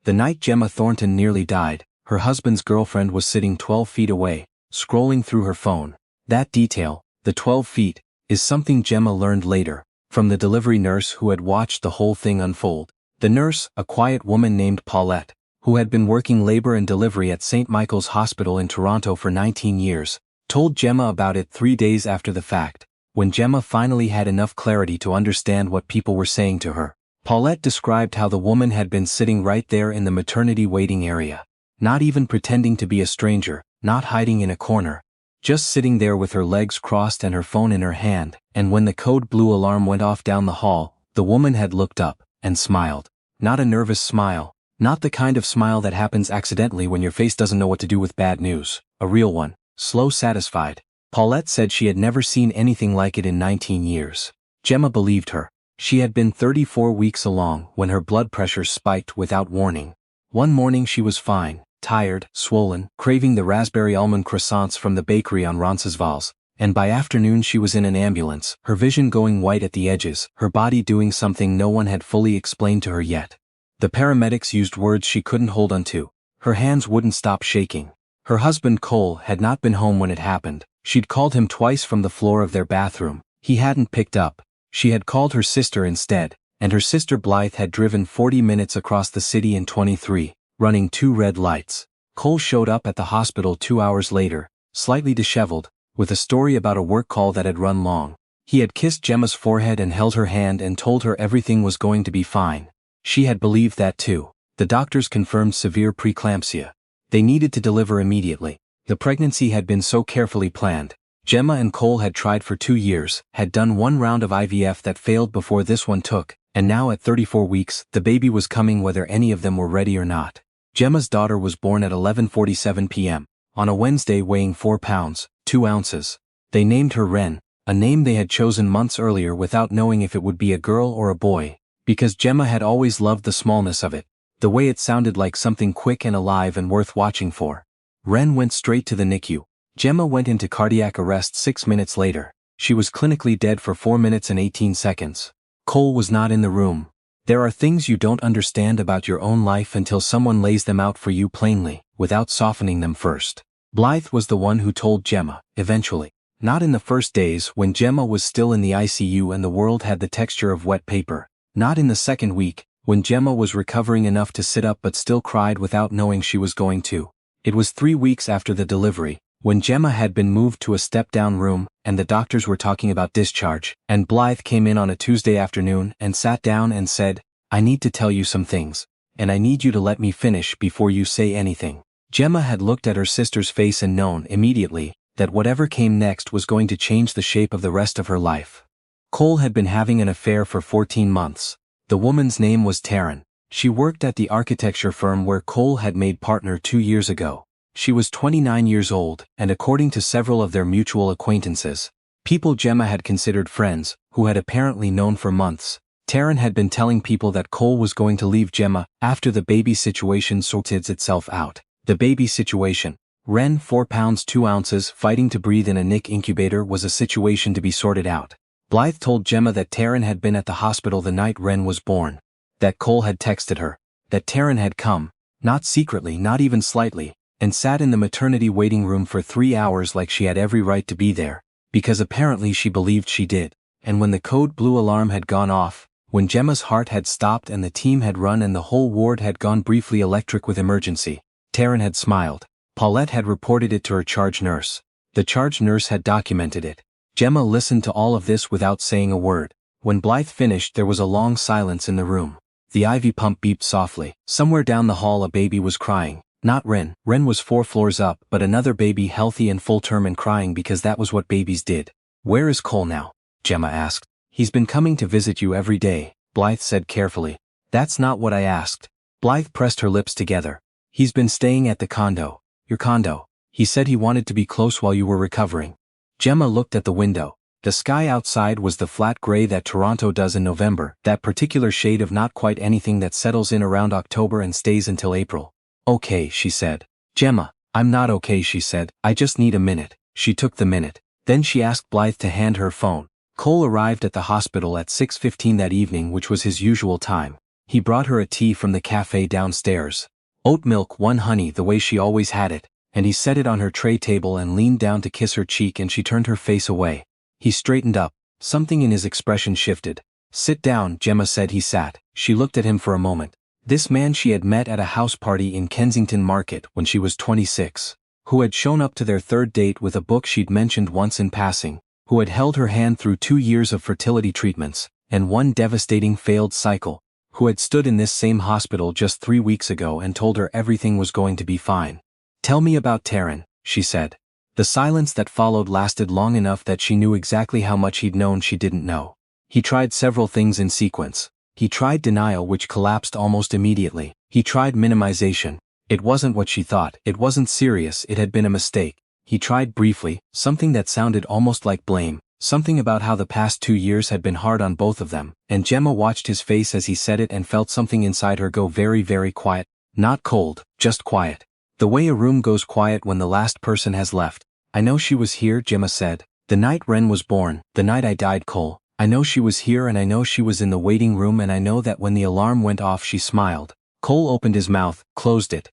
The night Gemma Thornton nearly died, her husband's girlfriend was sitting 12 feet away, scrolling through her phone. That detail, the 12 feet, is something Gemma learned later, from the delivery nurse who had watched the whole thing unfold. The nurse, a quiet woman named Paulette, who had been working labor and delivery at St. Michael's Hospital in Toronto for 19 years, told Gemma about it 3 days after the fact, when Gemma finally had enough clarity to understand what people were saying to her. Paulette described how the woman had been sitting right there in the maternity waiting area, not even pretending to be a stranger, not hiding in a corner, just sitting there with her legs crossed and her phone in her hand, and when the code blue alarm went off down the hall, the woman had looked up and smiled. Not a nervous smile, not the kind of smile that happens accidentally when your face doesn't know what to do with bad news, a real one, slow, satisfied. Paulette said she had never seen anything like it in 19 years. Gemma believed her. She had been 34 weeks along when her blood pressure spiked without warning. One morning she was fine, tired, swollen, craving the raspberry almond croissants from the bakery on Roncesvalles, and by afternoon she was in an ambulance, her vision going white at the edges, her body doing something no one had fully explained to her yet. The paramedics used words she couldn't hold onto. Her hands wouldn't stop shaking. Her husband Cole had not been home when it happened. She'd called him twice from the floor of their bathroom. He hadn't picked up. She had called her sister instead, and her sister Blythe had driven 40 minutes across the city in 23, running 2 red lights. Cole showed up at the hospital 2 hours later, slightly disheveled, with a story about a work call that had run long. He had kissed Gemma's forehead and held her hand and told her everything was going to be fine. She had believed that too. The doctors confirmed severe preeclampsia. They needed to deliver immediately. The pregnancy had been so carefully planned. Gemma and Cole had tried for 2 years, had done 1 round of IVF that failed before this one took, and now at 34 weeks, the baby was coming whether any of them were ready or not. Gemma's daughter was born at 11:47 p.m., on a Wednesday weighing 4 pounds, 2 ounces. They named her Ren, a name they had chosen months earlier without knowing if it would be a girl or a boy, because Gemma had always loved the smallness of it, the way it sounded like something quick and alive and worth watching for. Ren went straight to the NICU. Gemma went into cardiac arrest 6 minutes later. She was clinically dead for 4 minutes and 18 seconds. Cole was not in the room. There are things you don't understand about your own life until someone lays them out for you plainly, without softening them first. Blythe was the one who told Gemma, eventually. Not in the first days when Gemma was still in the ICU and the world had the texture of wet paper. Not in the second week, when Gemma was recovering enough to sit up but still cried without knowing she was going to. It was 3 weeks after the delivery, when Gemma had been moved to a step-down room and the doctors were talking about discharge, and Blythe came in on a Tuesday afternoon and sat down and said, "I need to tell you some things, and I need you to let me finish before you say anything." Gemma had looked at her sister's face and known immediately that whatever came next was going to change the shape of the rest of her life. Cole had been having an affair for 14 months. The woman's name was Taryn. She worked at the architecture firm where Cole had made partner 2 years ago. She was 29 years old, and according to several of their mutual acquaintances, people Gemma had considered friends, who had apparently known for months, Taryn had been telling people that Cole was going to leave Gemma after the baby situation sorted itself out. The baby situation. Ren, 4 pounds 2 ounces, fighting to breathe in a NIC incubator, was a situation to be sorted out. Blythe told Gemma that Taryn had been at the hospital the night Ren was born, that Cole had texted her, that Taryn had come, not secretly, not even slightly, and sat in the maternity waiting room for 3 hours like she had every right to be there, because apparently she believed she did. And when the code blue alarm had gone off, when Gemma's heart had stopped and the team had run and the whole ward had gone briefly electric with emergency, Taryn had smiled. Paulette had reported it to her charge nurse. The charge nurse had documented it. Gemma listened to all of this without saying a word. When Blythe finished, there was a long silence in the room. The IV pump beeped softly. Somewhere down the hall a baby was crying. Not Ren. Ren was 4 floors up, but another baby, healthy and full term and crying because that was what babies did. "Where is Cole now?" Gemma asked. "He's been coming to visit you every day," Blythe said carefully. "That's not what I asked." Blythe pressed her lips together. "He's been staying at the condo. Your condo. He said he wanted to be close while you were recovering." Gemma looked at the window. The sky outside was the flat gray that Toronto does in November, that particular shade of not quite anything that settles in around October and stays until April. "Okay," she said. "Gemma, I'm not okay," she said. "I just need a minute." She took the minute. Then she asked Blythe to hand her phone. Cole arrived at the hospital at 6:15 that evening, which was his usual time. He brought her a tea from the cafe downstairs. Oat milk, one honey, the way she always had it, and he set it on her tray table and leaned down to kiss her cheek, and she turned her face away. He straightened up. Something in his expression shifted. "Sit down," Gemma said. He sat. She looked at him for a moment. This man she had met at a house party in Kensington Market when she was 26, who had shown up to their third date with a book she'd mentioned once in passing, who had held her hand through 2 years of fertility treatments and 1 devastating failed cycle, who had stood in this same hospital just 3 weeks ago and told her everything was going to be fine. "Tell me about Taryn," she said. The silence that followed lasted long enough that she knew exactly how much he'd known she didn't know. He tried several things in sequence. He tried denial, which collapsed almost immediately. He tried minimization. It wasn't what she thought. It wasn't serious. It had been a mistake. He tried briefly, something that sounded almost like blame, something about how the past 2 years had been hard on both of them, and Gemma watched his face as he said it and felt something inside her go very, very quiet. Not cold, just quiet. The way a room goes quiet when the last person has left. "I know she was here," Gemma said. "The night Ren was born, the night I died, Cole. I know she was here, and I know she was in the waiting room, and I know that when the alarm went off she smiled." Cole opened his mouth, closed it.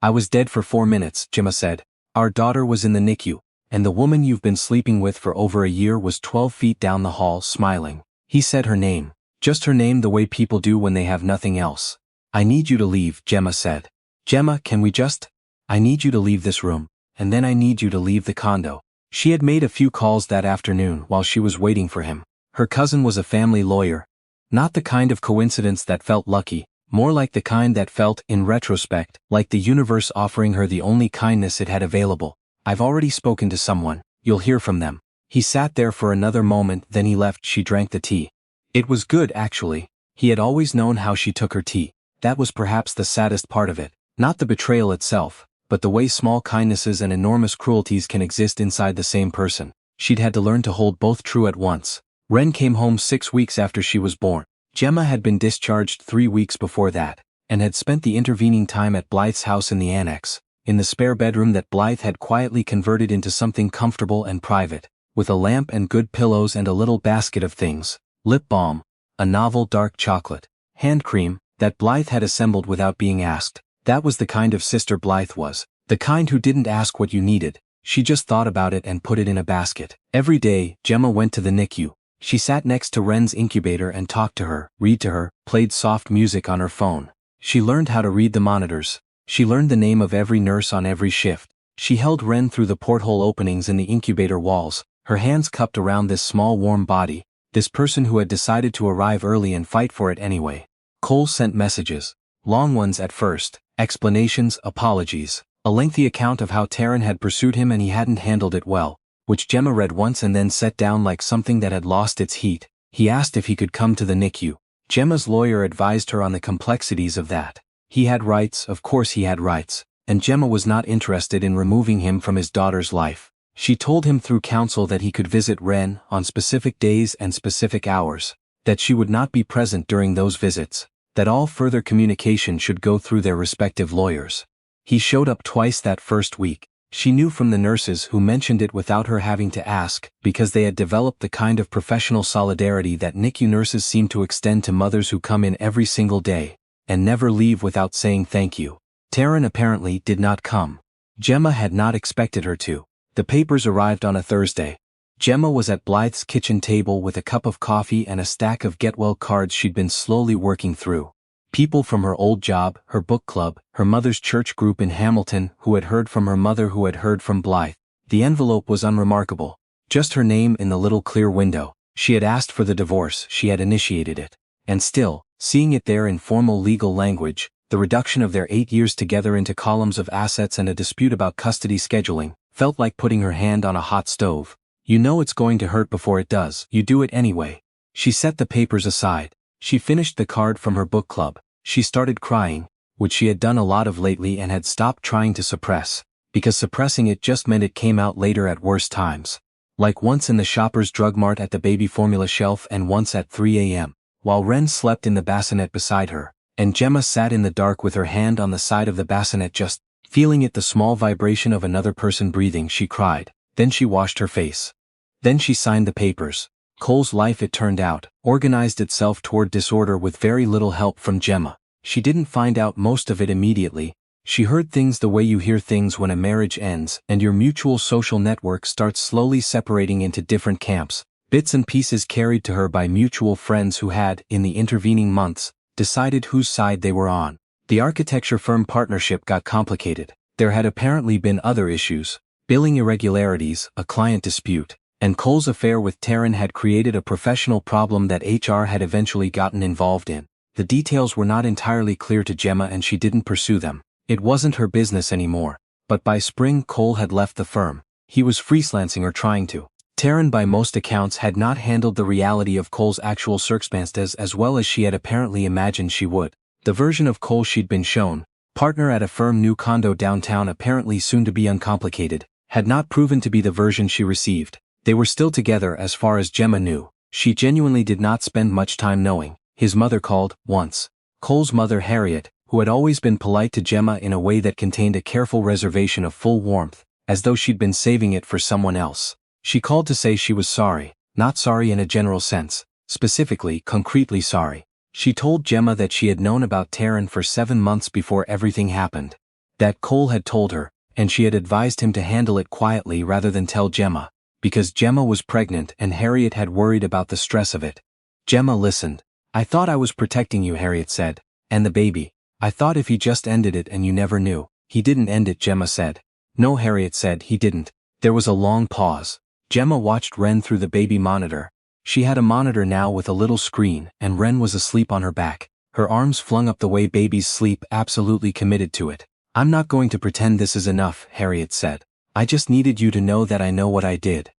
"I was dead for 4 minutes," Gemma said. "Our daughter was in the NICU, and the woman you've been sleeping with for over a year was 12 feet down the hall smiling." He said her name. Just her name, the way people do when they have nothing else. "I need you to leave," Gemma said. "Gemma, can we just? I need you to leave this room, and then I need you to leave the condo." She had made a few calls that afternoon while she was waiting for him. Her cousin was a family lawyer. Not the kind of coincidence that felt lucky, more like the kind that felt, in retrospect, like the universe offering her the only kindness it had available. "I've already spoken to someone. You'll hear from them." He sat there for another moment, then he left. She drank the tea. It was good, actually. He had always known how she took her tea. That was perhaps the saddest part of it. Not the betrayal itself, but the way small kindnesses and enormous cruelties can exist inside the same person. She'd had to learn to hold both true at once. Ren came home 6 weeks after she was born. Gemma had been discharged 3 weeks before that, and had spent the intervening time at Blythe's house in the annex, in the spare bedroom that Blythe had quietly converted into something comfortable and private, with a lamp and good pillows and a little basket of things: lip balm, a novel dark chocolate, hand cream, that Blythe had assembled without being asked. That was the kind of sister Blythe was, the kind who didn't ask what you needed. She just thought about it and put it in a basket. Every day, Gemma went to the NICU. She sat next to Ren's incubator and talked to her, read to her, played soft music on her phone. She learned how to read the monitors. She learned the name of every nurse on every shift. She held Ren through the porthole openings in the incubator walls, her hands cupped around this small warm body, this person who had decided to arrive early and fight for it anyway. Cole sent messages. Long ones at first, explanations, apologies, a lengthy account of how Taryn had pursued him and he hadn't handled it well, which Gemma read once and then set down like something that had lost its heat. He asked if he could come to the NICU. Gemma's lawyer advised her on the complexities of that. He had rights, of course he had rights, and Gemma was not interested in removing him from his daughter's life. She told him through counsel that he could visit Ren on specific days and specific hours, that she would not be present during those visits, that all further communication should go through their respective lawyers. He showed up twice that first week. She knew from the nurses who mentioned it without her having to ask, because they had developed the kind of professional solidarity that NICU nurses seem to extend to mothers who come in every single day, and never leave without saying thank you. Taryn apparently did not come. Gemma had not expected her to. The papers arrived on a Thursday. Gemma was at Blythe's kitchen table with a cup of coffee and a stack of get-well cards she'd been slowly working through. People from her old job, her book club, her mother's church group in Hamilton who had heard from her mother who had heard from Blythe. The envelope was unremarkable. Just her name in the little clear window. She had asked for the divorce, she had initiated it. And still, seeing it there in formal legal language, the reduction of their 8 years together into columns of assets and a dispute about custody scheduling, felt like putting her hand on a hot stove. You know it's going to hurt before it does, you do it anyway. She set the papers aside. She finished the card from her book club. She started crying, which she had done a lot of lately and had stopped trying to suppress, because suppressing it just meant it came out later at worse times. Like once in the Shoppers Drug Mart at the baby formula shelf and once at 3 a.m., while Ren slept in the bassinet beside her, and Gemma sat in the dark with her hand on the side of the bassinet just feeling it, the small vibration of another person breathing. She cried. Then she washed her face. Then she signed the papers. Cole's life, it turned out, organized itself toward disorder with very little help from Gemma. She didn't find out most of it immediately. She heard things the way you hear things when a marriage ends and your mutual social network starts slowly separating into different camps, bits and pieces carried to her by mutual friends who had, in the intervening months, decided whose side they were on. The architecture firm partnership got complicated. There had apparently been other issues, billing irregularities, a client dispute, and Cole's affair with Taryn had created a professional problem that HR had eventually gotten involved in. The details were not entirely clear to Gemma and she didn't pursue them. It wasn't her business anymore. But by spring Cole had left the firm. He was freelancing or trying to. Taryn by most accounts had not handled the reality of Cole's actual circumstances as well as she had apparently imagined she would. The version of Cole she'd been shown, partner at a firm new condo downtown apparently soon to be uncomplicated, had not proven to be the version she received. They were still together as far as Gemma knew. She genuinely did not spend much time knowing. His mother called, once. Cole's mother Harriet, who had always been polite to Gemma in a way that contained a careful reservation of full warmth, as though she'd been saving it for someone else. She called to say she was sorry, not sorry in a general sense, specifically, concretely sorry. She told Gemma that she had known about Taryn for 7 months before everything happened. That Cole had told her, and she had advised him to handle it quietly rather than tell Gemma, because Gemma was pregnant and Harriet had worried about the stress of it. Gemma listened. "I thought I was protecting you," Harriet said. "And the baby. I thought if he just ended it and you never knew." "He didn't end it," Gemma said. "No," Harriet said, "he didn't." There was a long pause. Gemma watched Wren through the baby monitor. She had a monitor now with a little screen, and Wren was asleep on her back, her arms flung up the way babies sleep, absolutely committed to it. "I'm not going to pretend this is enough," Harriet said. "I just needed you to know that I know what I did."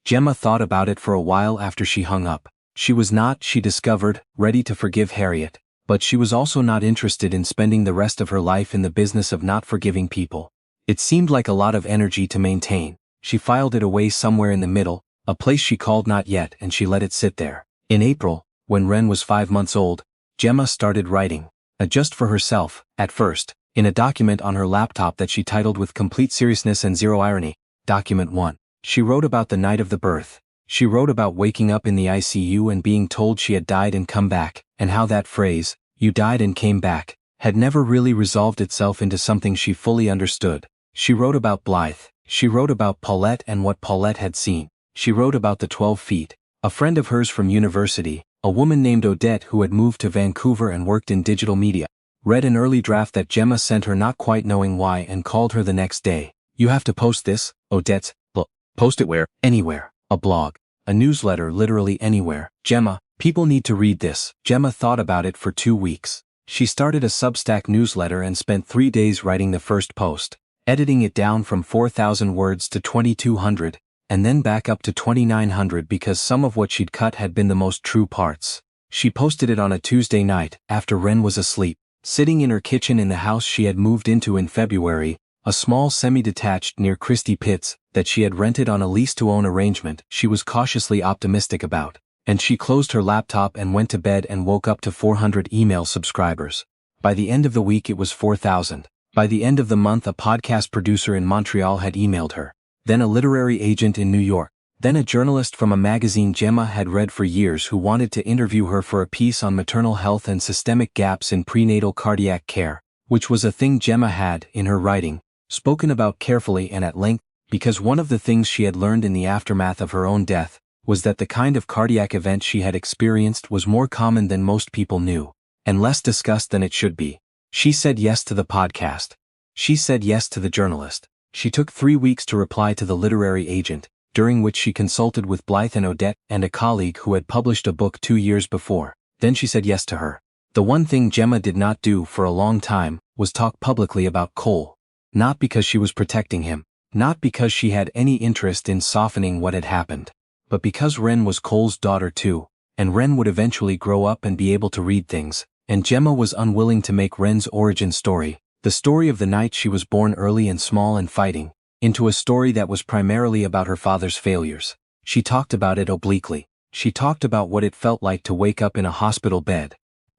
Gemma thought about it for a while after she hung up. She was not, she discovered, ready to forgive Harriet, but she was also not interested in spending the rest of her life in the business of not forgiving people. It seemed like a lot of energy to maintain. She filed it away somewhere in the middle, a place she called Not Yet, and she let it sit there. In April, when Wren was 5 months old, Gemma started writing, just for herself, at first, in a document on her laptop that she titled with complete seriousness and zero irony, Document 1. She wrote about the night of the birth. She wrote about waking up in the ICU and being told she had died and come back, and how that phrase, "you died and came back," had never really resolved itself into something she fully understood. She wrote about Blythe. She wrote about Paulette and what Paulette had seen. She wrote about the 12 feet, a friend of hers from university, a woman named Odette who had moved to Vancouver and worked in digital media. Read an early draft that Gemma sent her not quite knowing why and called her the next day. "You have to post this, Odette's." "Look, post it where?" "Anywhere. A blog. A newsletter, literally anywhere." "Gemma, people need to read this." Gemma thought about it for 2 weeks. She started a Substack newsletter and spent 3 days writing the first post, editing it down from 4,000 words to 2,200, and then back up to 2,900 because some of what she'd cut had been the most true parts. She posted it on a Tuesday night, after Wren was asleep. Sitting in her kitchen in the house she had moved into in February, a small semi-detached near Christie Pitts, that she had rented on a lease-to-own arrangement, she was cautiously optimistic about. And she closed her laptop and went to bed and woke up to 400 email subscribers. By the end of the week it was 4,000. By the end of the month a podcast producer in Montreal had emailed her. Then a literary agent in New York. Then a journalist from a magazine Gemma had read for years who wanted to interview her for a piece on maternal health and systemic gaps in prenatal cardiac care, which was a thing Gemma had, in her writing, spoken about carefully and at length, because one of the things she had learned in the aftermath of her own death was that the kind of cardiac event she had experienced was more common than most people knew, and less discussed than it should be. She said yes to the podcast. She said yes to the journalist. She took 3 weeks to reply to the literary agent, during which she consulted with Blythe and Odette and a colleague who had published a book 2 years before. Then she said yes to her. The one thing Gemma did not do for a long time was talk publicly about Cole. Not because she was protecting him, not because she had any interest in softening what had happened, but because Wren was Cole's daughter too, and Wren would eventually grow up and be able to read things, and Gemma was unwilling to make Wren's origin story, the story of the night she was born early and small and fighting, into a story that was primarily about her father's failures. She talked about it obliquely. She talked about what it felt like to wake up in a hospital bed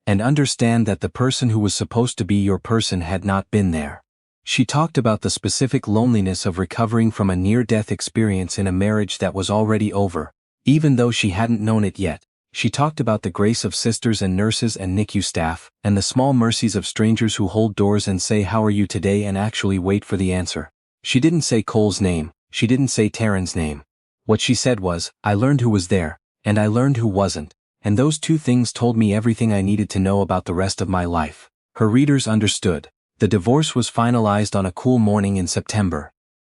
and understand that the person who was supposed to be your person had not been there. She talked about the specific loneliness of recovering from a near-death experience in a marriage that was already over, Even though she hadn't known it yet, she talked about the grace of sisters and nurses and NICU staff, and the small mercies of strangers who hold doors and say how are you today and actually wait for the answer. She didn't say Cole's name, she didn't say Taryn's name. What she said was, I learned who was there, and I learned who wasn't, and those two things told me everything I needed to know about the rest of my life. Her readers understood. The divorce was finalized on a cool morning in September.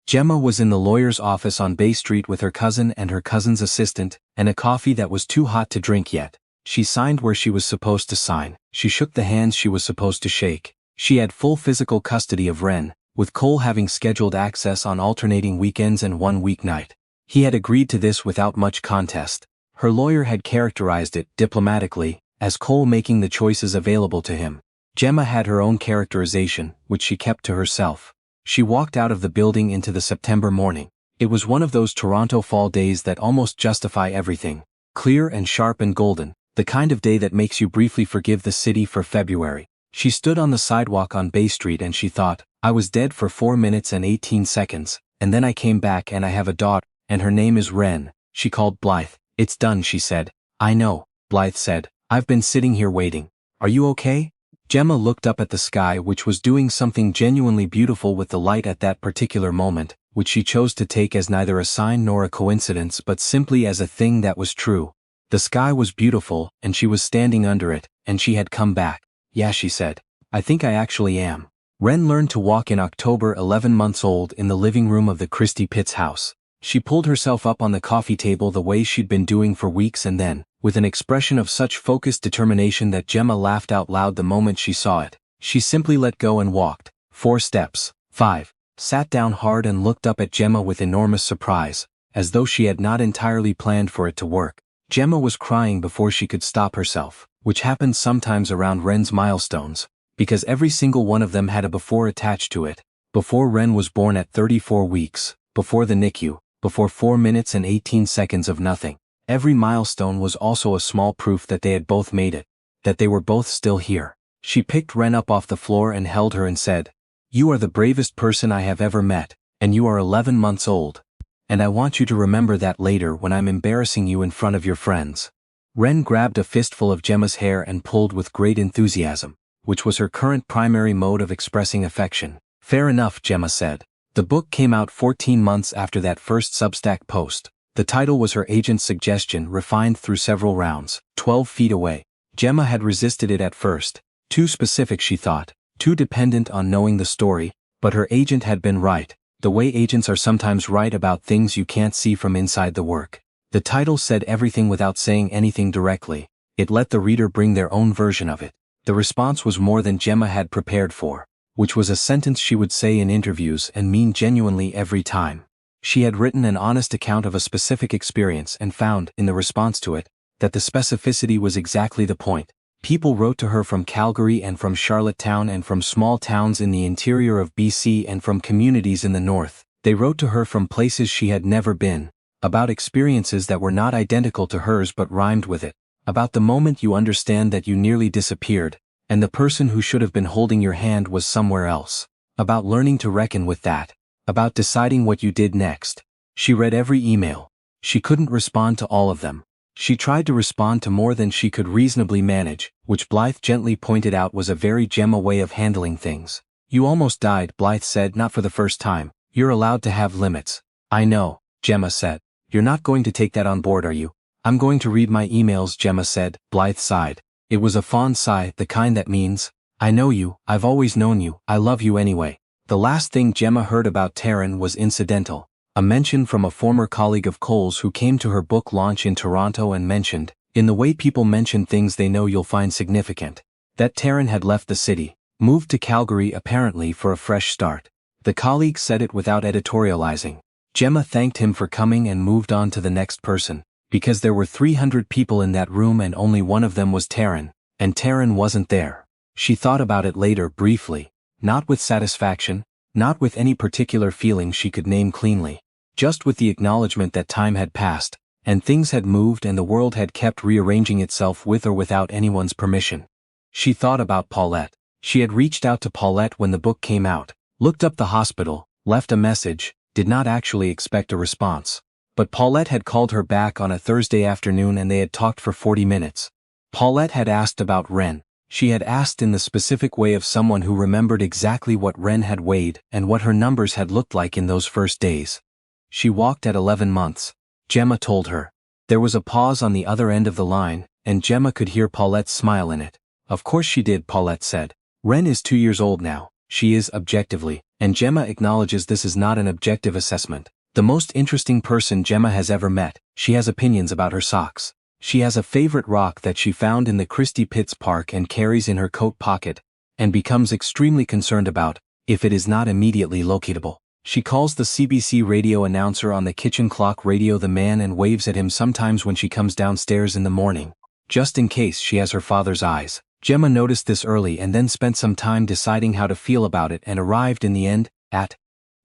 Gemma was in the lawyer's office on Bay Street with her cousin and her cousin's assistant, and a coffee that was too hot to drink yet. She signed where she was supposed to sign, she shook the hands she was supposed to shake. She had full physical custody of Ren, with Cole having scheduled access on alternating weekends and one weeknight. He had agreed to this without much contest. Her lawyer had characterized it, diplomatically, as Cole making the choices available to him. Gemma had her own characterization, which she kept to herself. She walked out of the building into the September morning. It was one of those Toronto fall days that almost justify everything. Clear and sharp and golden, the kind of day that makes you briefly forgive the city for February. She stood on the sidewalk on Bay Street and she thought, I was dead for 4 minutes and 18 seconds, and then I came back and I have a daughter, and her name is Ren. She called Blythe. It's done, she said. I know, Blythe said. I've been sitting here waiting. Are you okay? Gemma looked up at the sky, which was doing something genuinely beautiful with the light at that particular moment, which she chose to take as neither a sign nor a coincidence but simply as a thing that was true. The sky was beautiful, and she was standing under it, and she had come back. Yeah, she said. I think I actually am. Ren learned to walk in October, 11 months old, in the living room of the Christie Pitts house. She pulled herself up on the coffee table the way she'd been doing for weeks and then, with an expression of such focused determination that Gemma laughed out loud the moment she saw it, she simply let go and walked. 4 steps. 5. Sat down hard and looked up at Gemma with enormous surprise, as though she had not entirely planned for it to work. Gemma was crying before she could stop herself, which happened sometimes around Ren's milestones, because every single one of them had a before attached to it. Before Ren was born at 34 weeks, before the NICU, before 4 minutes and 18 seconds of nothing. Every milestone was also a small proof that they had both made it, that they were both still here. She picked Ren up off the floor and held her and said, You are the bravest person I have ever met, and you are 11 months old. And I want you to remember that later when I'm embarrassing you in front of your friends. Ren grabbed a fistful of Gemma's hair and pulled with great enthusiasm, which was her current primary mode of expressing affection. Fair enough, Gemma said. The book came out 14 months after that first Substack post. The title was her agent's suggestion, refined through several rounds. 12 feet away. Gemma had resisted it at first. Too specific, she thought. Too dependent on knowing the story, but her agent had been right. The way agents are sometimes right about things you can't see from inside the work. The title said everything without saying anything directly. It let the reader bring their own version of it. The response was more than Gemma had prepared for, which was a sentence she would say in interviews and mean genuinely every time. She had written an honest account of a specific experience and found, in the response to it, that the specificity was exactly the point. People wrote to her from Calgary and from Charlottetown and from small towns in the interior of BC and from communities in the north. They wrote to her from places she had never been, about experiences that were not identical to hers but rhymed with it, about the moment you understand that you nearly disappeared, and the person who should have been holding your hand was somewhere else, about learning to reckon with that, about deciding what you did next. She read every email. She couldn't respond to all of them. She tried to respond to more than she could reasonably manage, which Blythe gently pointed out was a very Gemma way of handling things. You almost died, Blythe said, not for the first time. You're allowed to have limits. I know, Gemma said. You're not going to take that on board, are you? I'm going to read my emails, Gemma said. Blythe sighed. It was a fond sigh, the kind that means, I know you, I've always known you, I love you anyway. The last thing Gemma heard about Taryn was incidental. A mention from a former colleague of Cole's who came to her book launch in Toronto and mentioned, in the way people mention things they know you'll find significant, that Taryn had left the city, moved to Calgary apparently for a fresh start. The colleague said it without editorializing. Gemma thanked him for coming and moved on to the next person, because there were 300 people in that room and only one of them was Taryn, and Taryn wasn't there. She thought about it later briefly, not with satisfaction, not with any particular feeling she could name cleanly, just with the acknowledgement that time had passed, and things had moved and the world had kept rearranging itself with or without anyone's permission. She thought about Paulette. She had reached out to Paulette when the book came out, looked up the hospital, left a message, did not actually expect a response. But Paulette had called her back on a Thursday afternoon and they had talked for 40 minutes. Paulette had asked about Ren. She had asked in the specific way of someone who remembered exactly what Ren had weighed and what her numbers had looked like in those first days. She walked at 11 months, Gemma told her. There was a pause on the other end of the line, and Gemma could hear Paulette's smile in it. Of course she did, Paulette said. Ren is 2 years old now. She is objectively, and Gemma acknowledges this is not an objective assessment, the most interesting person Gemma has ever met. She has opinions about her socks. She has a favorite rock that she found in the Christie Pitts Park and carries in her coat pocket, and becomes extremely concerned about, if it is not immediately locatable. She calls the CBC radio announcer on the kitchen clock radio the man and waves at him sometimes when she comes downstairs in the morning, just in case she has her father's eyes. Gemma noticed this early and then spent some time deciding how to feel about it and arrived in the end at,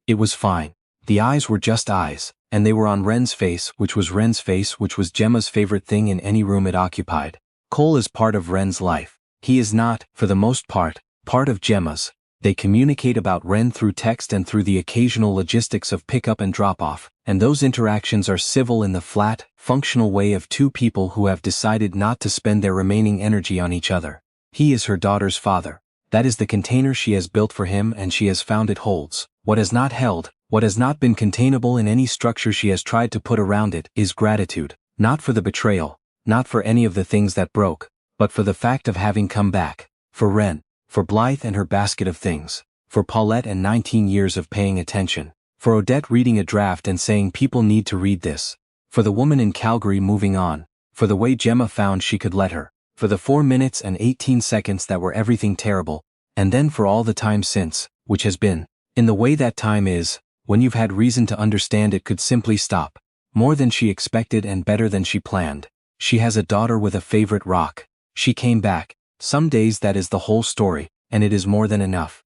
it was fine. The eyes were just eyes, and they were on Ren's face, which was Gemma's favorite thing in any room it occupied. Cole is part of Ren's life. He is not, for the most part of Gemma's. They communicate about Ren through text and through the occasional logistics of pick-up and drop-off, and those interactions are civil in the flat, functional way of two people who have decided not to spend their remaining energy on each other. He is her daughter's father. That is the container she has built for him, and she has found it holds. What has not held, what has not been containable in any structure she has tried to put around it, is gratitude. Not for the betrayal, not for any of the things that broke, but for the fact of having come back. For Ren, for Blythe and her basket of things, for Paulette and 19 years of paying attention, for Odette reading a draft and saying people need to read this, for the woman in Calgary moving on, for the way Gemma found she could let her, for the 4 minutes and 18 seconds that were everything terrible, and then for all the time since, which has been, in the way that time is, when you've had reason to understand it could simply stop, more than she expected and better than she planned. She has a daughter with a favorite rock. She came back. Some days that is the whole story, and it is more than enough.